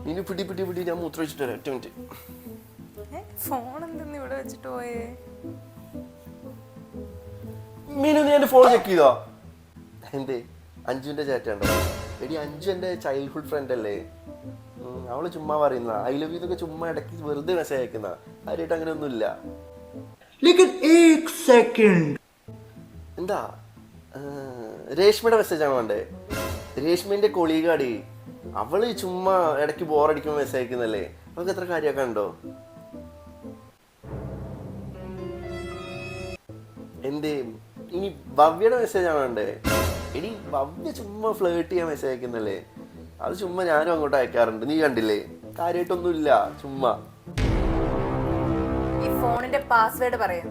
ഇനി പിടി പിടി പിടി ഞാൻ മൂത്ര വെച്ചിട്ട് വരാം. 1 മിനിറ്റ്. ഫോൺ എന്തെന്ന് ഇവിടെ വെച്ചിട്ട് പോയേ? മീനു നീ എന്റെ ഫോൺ ചെക്ക് ചെയ്തോ? എന്തേ അഞ്ജുവിന്റെ ചാറ്റ് ഉണ്ടോ? എടി അഞ്ജു എന്റെ ചൈൽഡ്ഹുഡ് ഫ്രണ്ട് അല്ലേ? അവള് ചുമ്മാ പറയുന്ന ഐ ലവ് യു എന്നൊക്കെ ചുമ്മാ ഇടയ്ക്ക് വെറുതെ മെസ്സേജ് അയക്കുന്ന. കാര്യമായിട്ട് അങ്ങനെ ഒന്നുമില്ല. എന്താ രേഷ്മയുടെ മെസ്സേജ് ആണോ വേണ്ടേ? രേഷ്മന്റെ കൊളീഗാടി. അവള് ചുമ്മാ ഇടയ്ക്ക് ബോറടിക്കുമ്പോ മെസ്സേജ് അയക്കുന്നല്ലേ? അവൾക്ക് എത്ര കാര്യമൊക്കെ ഉണ്ടോ? എന്തേ ഇനി ഭവ്യയുടെ മെസ്സേജ് ആണോ വേണ്ടേ? എടി ഭവ്യ ചുമ്മാ ഫ്ലേർട്ട് ചെയ്യാൻ മെസ്സേജ് അയക്കുന്നല്ലേ? അത് ചുമ്മാ ഞാനും അങ്ങോട്ട് അയക്കാറുണ്ട്. നീ കണ്ടില്ലേ? കാര്യമായിട്ടൊന്നുമില്ല, ചുമ്മാ. ഈ ഫോണിന്റെ പാസ്വേഡ് പറയാം.